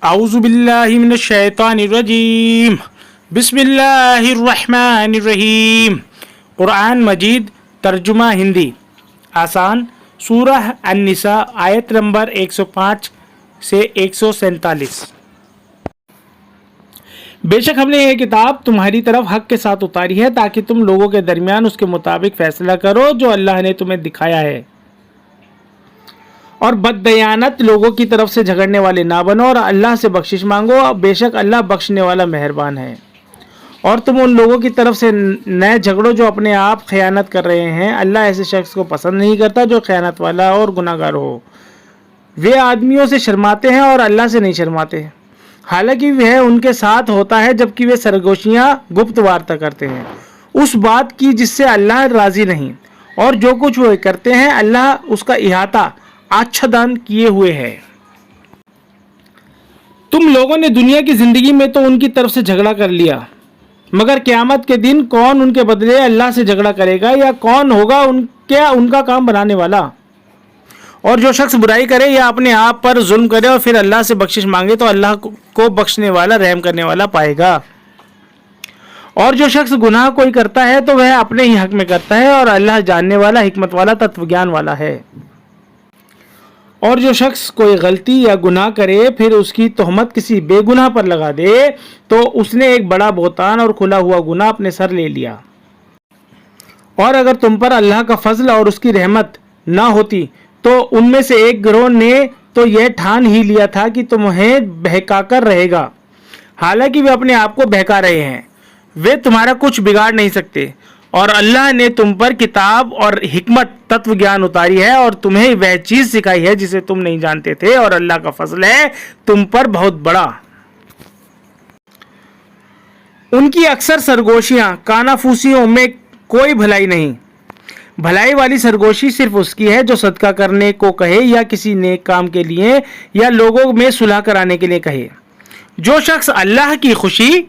اعوذ باللہ من الشیطان الرجیم بسم اللہ الرحمن الرحیم۔ قرآن مجید ترجمہ ہندی آسان سورہ النساء آیت نمبر 105 سے 147۔ بے شک ہم نے یہ کتاب تمہاری طرف حق کے ساتھ اتاری ہے تاکہ تم لوگوں کے درمیان اس کے مطابق فیصلہ کرو جو اللہ نے تمہیں دکھایا ہے، اور بددیانت لوگوں کی طرف سے جھگڑنے والے نہ بنو، اور اللہ سے بخشش مانگو، بے شک اللہ بخشنے والا مہربان ہے۔ اور تم ان لوگوں کی طرف سے نہ جھگڑو جو اپنے آپ خیانت کر رہے ہیں، اللہ ایسے شخص کو پسند نہیں کرتا جو خیانت والا اور گناہ گار ہو۔ وہ آدمیوں سے شرماتے ہیں اور اللہ سے نہیں شرماتے، حالانکہ وہ ان کے ساتھ ہوتا ہے جبکہ وہ سرگوشیاں گپت وارتا کرتے ہیں اس بات کی جس سے اللہ راضی نہیں، اور جو کچھ وہ کرتے ہیں اللہ اس کا احاطہ آچھادن کیے ہوئے ہے۔ تم لوگوں نے دنیا کی زندگی میں تو ان کی طرف سے جھگڑا کر لیا، مگر قیامت کے دن کون ان کے بدلے اللہ سے جھگڑا کرے گا، یا کون ہوگا ان کا کام بنانے والا؟ اور جو شخص برائی کرے یا اپنے آپ پر ظلم کرے اور پھر اللہ سے بخشش مانگے تو اللہ کو بخشنے والا رحم کرنے والا پائے گا۔ اور جو شخص گناہ کوئی کرتا ہے تو وہ اپنے ہی حق میں کرتا ہے، اور اللہ جاننے والا، حکمت والا، تتو گیان والا ہے۔ اور جو شخص کوئی غلطی یا گناہ کرے پھر اس کی تہمت کسی بے گناہ پر لگا دے تو اس نے ایک بڑا بہتان اور کھلا ہوا گناہ اپنے سر لے لیا۔ اور اگر تم پر اللہ کا فضل اور اس کی رحمت نہ ہوتی تو ان میں سے ایک گروہ نے تو یہ ٹھان ہی لیا تھا کہ تمہیں بہکا کر رہے گا، حالانکہ وہ اپنے آپ کو بہکا رہے ہیں، وہ تمہارا کچھ بگاڑ نہیں سکتے۔ اور اللہ نے تم پر کتاب اور حکمت، تتو گیان اتاری ہے، اور تمہیں وہ چیز سکھائی ہے جسے تم نہیں جانتے تھے، اور اللہ کا فضل ہے تم پر بہت بڑا۔ ان کی اکثر سرگوشیاں کانافوسیوں میں کوئی بھلائی نہیں، بھلائی والی سرگوشی صرف اس کی ہے جو صدقہ کرنے کو کہے یا کسی نیک کام کے لیے یا لوگوں میں صلح کرانے کے لیے کہے۔ جو شخص اللہ کی خوشی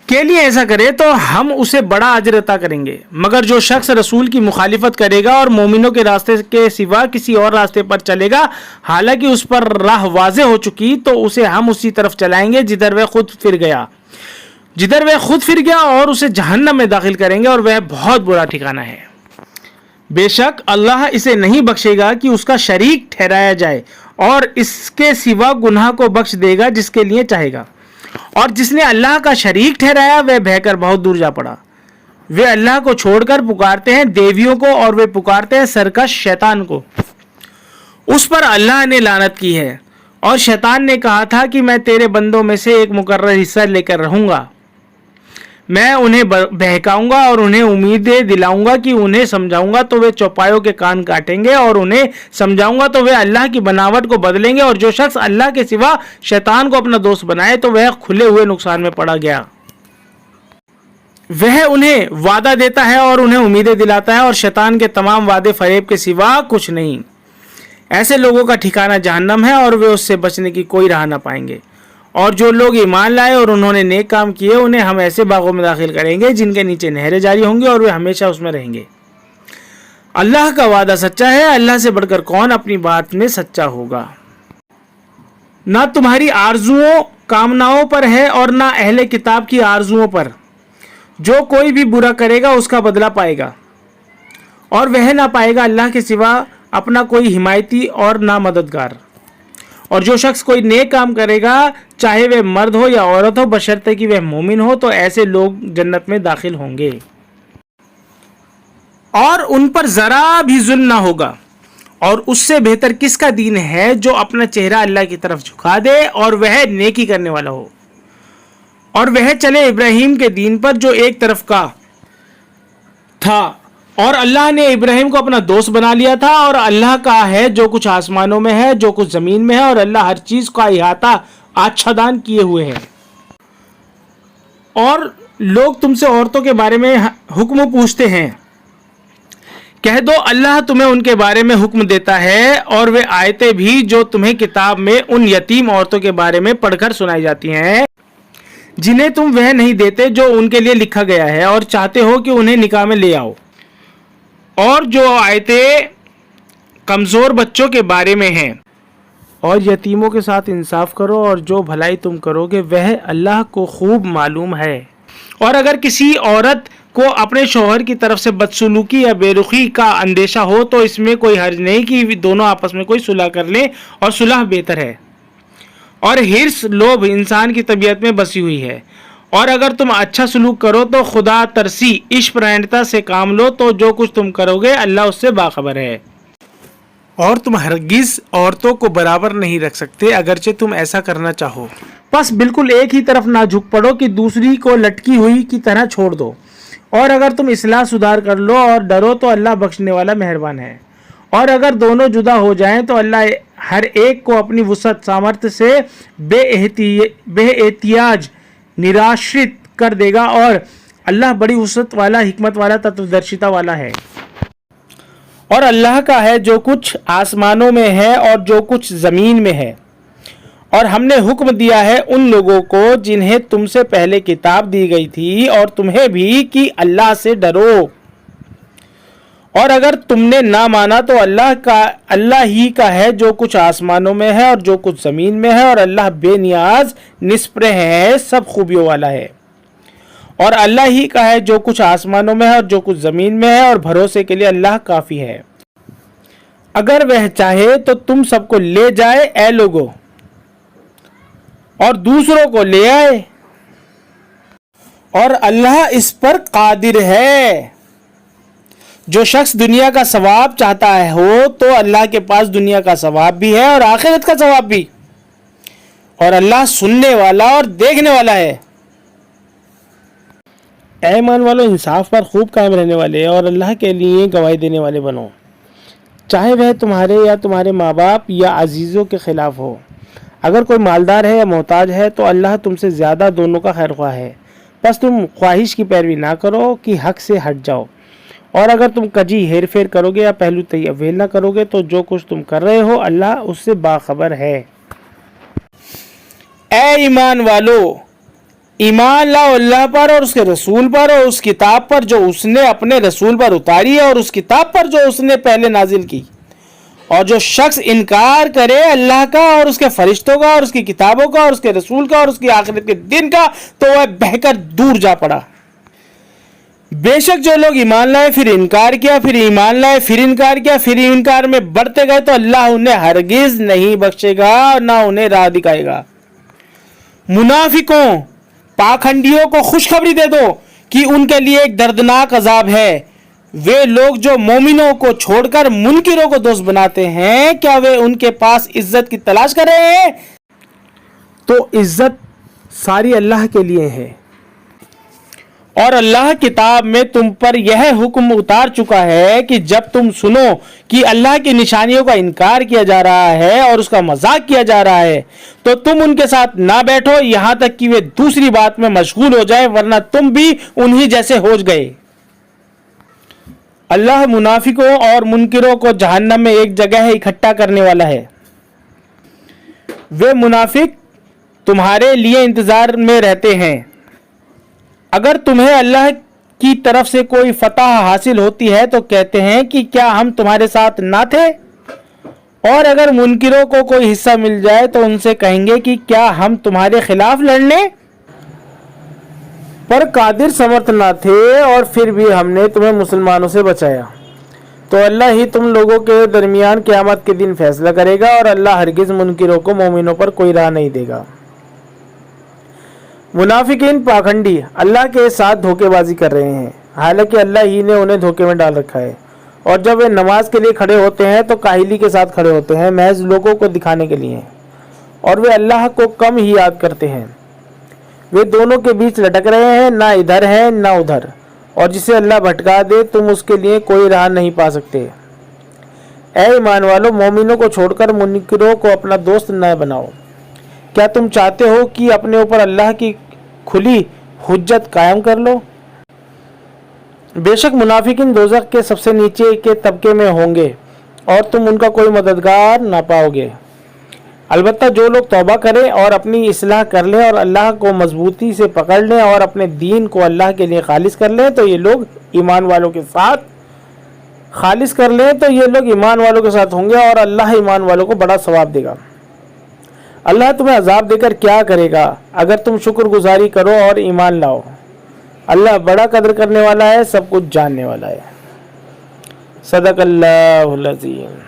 کے لیے ایسا کرے تو ہم اسے بڑا اجر عطا کریں گے، مگر جو شخص رسول کی مخالفت کرے گا اور مومنوں کے راستے کے سوا کسی اور راستے پر چلے گا حالانکہ اس پر راہ واضح ہو چکی تو اسے ہم اسی طرف چلائیں گے جدھر وہ خود پھر گیا اور اسے جہنم میں داخل کریں گے، اور وہ بہت برا ٹھکانہ ہے۔ بے شک اللہ اسے نہیں بخشے گا کہ اس کا شریک ٹھہرایا جائے، اور اس کے سوا گناہ کو بخش دے گا جس کے لیے چاہے گا، اور جس نے اللہ کا شریک ٹھہرایا وہ بہ کر بہت دور جا پڑا۔ وہ اللہ کو چھوڑ کر پکارتے ہیں دیویوں کو، اور وہ پکارتے ہیں سرکش شیطان کو، اس پر اللہ نے لعنت کی ہے۔ اور شیطان نے کہا تھا کہ میں تیرے بندوں میں سے ایک مقرر حصہ لے کر رہوں گا، میں انہیں بہکاؤں گا اور انہیں امیدیں دلاؤں گا کہ انہیں سمجھاؤں گا تو وہ چوپایوں کے کان کاٹیں گے، اور انہیں سمجھاؤں گا تو وہ اللہ کی بناوٹ کو بدلیں گے، اور جو شخص اللہ کے سوا شیطان کو اپنا دوست بنائے تو وہ کھلے ہوئے نقصان میں پڑا گیا۔ وہ انہیں وعدہ دیتا ہے اور انہیں امیدیں دلاتا ہے، اور شیطان کے تمام وعدے فریب کے سوا کچھ نہیں۔ ایسے لوگوں کا ٹھکانہ جہنم ہے، اور وہ اس سے بچنے کی کوئی راہ نہ پائیں گے۔ اور جو لوگ ایمان لائے اور انہوں نے نیک کام کیے انہیں ہم ایسے باغوں میں داخل کریں گے جن کے نیچے نہریں جاری ہوں گی، اور وہ ہمیشہ اس میں رہیں گے۔ اللہ کا وعدہ سچا ہے، اللہ سے بڑھ کر کون اپنی بات میں سچا ہوگا۔ نہ تمہاری آرزوؤں کامناؤں پر ہے اور نہ اہل کتاب کی آرزوؤں پر، جو کوئی بھی برا کرے گا اس کا بدلہ پائے گا، اور وہ نہ پائے گا اللہ کے سوا اپنا کوئی حمایتی اور نہ مددگار۔ اور جو شخص کوئی نیک کام کرے گا چاہے وہ مرد ہو یا عورت ہو بشرطے کہ وہ مومن ہو تو ایسے لوگ جنت میں داخل ہوں گے، اور ان پر ذرا بھی ظلم نہ ہوگا۔ اور اس سے بہتر کس کا دین ہے جو اپنا چہرہ اللہ کی طرف جھکا دے اور وہ نیکی کرنے والا ہو، اور وہ چلے ابراہیم کے دین پر جو ایک طرف کا تھا، اور اللہ نے ابراہیم کو اپنا دوست بنا لیا تھا۔ اور اللہ کا ہے جو کچھ آسمانوں میں ہے جو کچھ زمین میں ہے، اور اللہ ہر چیز کا احاطہ آچھادن کیے ہوئے ہے۔ اور لوگ تم سے عورتوں کے بارے میں حکم پوچھتے ہیں، کہہ دو اللہ تمہیں ان کے بارے میں حکم دیتا ہے، اور وہ آیتیں بھی جو تمہیں کتاب میں ان یتیم عورتوں کے بارے میں پڑھ کر سنائی جاتی ہیں جنہیں تم وہ نہیں دیتے جو ان کے لیے لکھا گیا ہے، اور چاہتے ہو کہ انہیں نکاح میں لے آؤ۔ اور جو آیتیں کمزور بچوں کے بارے میں ہیں اور یتیموں کے ساتھ انصاف کرو اور جو بھلائی تم کرو گے وہ اللہ کو خوب معلوم ہے۔ اور اگر کسی عورت کو اپنے شوہر کی طرف سے بدسلوکی یا بے رخی کا اندیشہ ہو تو اس میں کوئی حرج نہیں کہ دونوں آپس میں کوئی صلح کر لیں، اور صلح بہتر ہے۔ اور حرص، لوبھ انسان کی طبیعت میں بسی ہوئی ہے، اور اگر تم اچھا سلوک کرو تو خدا ترسی، عشق پرائنتا سے کام لو تو جو کچھ تم کرو گے اللہ اس سے باخبر ہے۔ اور تم ہرگز عورتوں کو برابر نہیں رکھ سکتے اگرچہ تم ایسا کرنا چاہو، بس بالکل ایک ہی طرف نہ جھک پڑو کہ دوسری کو لٹکی ہوئی کی طرح چھوڑ دو۔ اور اگر تم اصلاح سدھار کر لو اور ڈرو تو اللہ بخشنے والا مہربان ہے۔ اور اگر دونوں جدا ہو جائیں تو اللہ ہر ایک کو اپنی وسعت سامرتھ سے بے احتیاج نراشت کر دے گا، اور اللہ بڑی وسعت والا، حکمت والا، تتودرشتا والا ہے۔ اور اللہ کا ہے جو کچھ آسمانوں میں ہے اور جو کچھ زمین میں ہے۔ اور ہم نے حکم دیا ہے ان لوگوں کو جنہیں تم سے پہلے کتاب دی گئی تھی اور تمہیں بھی کہ اللہ سے ڈرو، اور اگر تم نے نہ مانا تو اللہ ہی کا ہے جو کچھ آسمانوں میں ہے اور جو کچھ زمین میں ہے، اور اللہ بے نیاز، نسپرہ ہے، سب خوبیوں والا ہے۔ اور اللہ ہی کا ہے جو کچھ آسمانوں میں ہے اور جو کچھ زمین میں ہے، اور بھروسے کے لیے اللہ کافی ہے۔ اگر وہ چاہے تو تم سب کو لے جائے اے لوگو، اور دوسروں کو لے آئے، اور اللہ اس پر قادر ہے۔ جو شخص دنیا کا ثواب چاہتا ہو تو اللہ کے پاس دنیا کا ثواب بھی ہے اور آخرت کا ثواب بھی، اور اللہ سننے والا اور دیکھنے والا ہے۔ اے ایمان والو، انصاف پر خوب قائم رہنے والے اور اللہ کے لیے گواہی دینے والے بنو، چاہے وہ تمہارے یا تمہارے ماں باپ یا عزیزوں کے خلاف ہو۔ اگر کوئی مالدار ہے یا محتاج ہے تو اللہ تم سے زیادہ دونوں کا خیر خواہ ہے، بس تم خواہش کی پیروی نہ کرو کہ حق سے ہٹ جاؤ۔ اور اگر تم کجی ہیر پھیر کرو گے یا پہلو اویل نہ کرو گے تو جو کچھ تم کر رہے ہو اللہ اس سے باخبر ہے۔ اے ایمان والو، ایمان لاؤ اللہ پر اور اس کے رسول پر اور اس کتاب پر جو اس نے اپنے رسول پر اتاری ہے اور اس کتاب پر جو اس نے پہلے نازل کی۔ اور جو شخص انکار کرے اللہ کا اور اس کے فرشتوں کا اور اس کی کتابوں کا اور اس کے رسول کا اور اس کی آخرت کے دن کا تو وہ بہہ کر دور جا پڑا۔ بے شک جو لوگ ایمان لائے پھر انکار کیا، پھر ایمان لائے پھر انکار کیا، پھر انکار میں بڑھتے گئے تو اللہ انہیں ہرگز نہیں بخشے گا اور نہ انہیں راہ دکھائے گا۔ منافقوں، پاکھنڈیوں کو خوشخبری دے دو کہ ان کے لیے ایک دردناک عذاب ہے۔ وہ لوگ جو مومنوں کو چھوڑ کر منکروں کو دوست بناتے ہیں، کیا وہ ان کے پاس عزت کی تلاش کر رہے ہیں؟ تو عزت ساری اللہ کے لیے ہے۔ اور اللہ کتاب میں تم پر یہ حکم اتار چکا ہے کہ جب تم سنو کہ اللہ کی نشانیوں کا انکار کیا جا رہا ہے اور اس کا مذاق کیا جا رہا ہے تو تم ان کے ساتھ نہ بیٹھو یہاں تک کہ وہ دوسری بات میں مشغول ہو جائیں، ورنہ تم بھی انہی جیسے ہو گئے۔ اللہ منافقوں اور منکروں کو جہنم میں ایک جگہ اکٹھا کرنے والا ہے۔ وہ منافق تمہارے لیے انتظار میں رہتے ہیں، اگر تمہیں اللہ کی طرف سے کوئی فتح حاصل ہوتی ہے تو کہتے ہیں کہ کیا ہم تمہارے ساتھ نہ تھے؟ اور اگر منکروں کو کوئی حصہ مل جائے تو ان سے کہیں گے کہ کیا ہم تمہارے خلاف لڑنے پر قادر سمرتھ نہ تھے، اور پھر بھی ہم نے تمہیں مسلمانوں سے بچایا۔ تو اللہ ہی تم لوگوں کے درمیان قیامت کے دن فیصلہ کرے گا، اور اللہ ہرگز منکروں کو مومنوں پر کوئی راہ نہیں دے گا۔ منافقین پاکھنڈی اللہ کے ساتھ دھوکے بازی کر رہے ہیں، حالانکہ اللہ ہی نے انہیں دھوکے میں ڈال رکھا ہے، اور جب وہ نماز کے لیے کھڑے ہوتے ہیں تو کاہلی کے ساتھ کھڑے ہوتے ہیں، محض لوگوں کو دکھانے کے لیے، اور وہ اللہ کو کم ہی یاد کرتے ہیں۔ وہ دونوں کے بیچ لٹک رہے ہیں، نہ ادھر ہے نہ ادھر، اور جسے اللہ بھٹکا دے تم اس کے لیے کوئی راہ نہیں پا سکتے۔ اے ایمان والو، مومنوں کو چھوڑ کر منکروں کو اپنا دوست نہ بناؤ۔ کیا تم چاہتے ہو کہ اپنے اوپر اللہ کی کھلی حجت قائم کر لو؟ بے شک منافقین دوزخ کے سب سے نیچے کے طبقے میں ہوں گے اور تم ان کا کوئی مددگار نہ پاؤ گے۔ البتہ جو لوگ توبہ کریں اور اپنی اصلاح کر لیں اور اللہ کو مضبوطی سے پکڑ لیں اور اپنے دین کو اللہ کے لیے خالص کر لیں تو یہ لوگ ایمان والوں کے ساتھ ہوں گے، اور اللہ ایمان والوں کو بڑا ثواب دے گا۔ اللہ تمہیں عذاب دے کر کیا کرے گا اگر تم شکر گزاری کرو اور ایمان لاؤ. اللہ بڑا قدر کرنے والا ہے, سب کچھ جاننے والا ہے. صدق اللہ العظیم.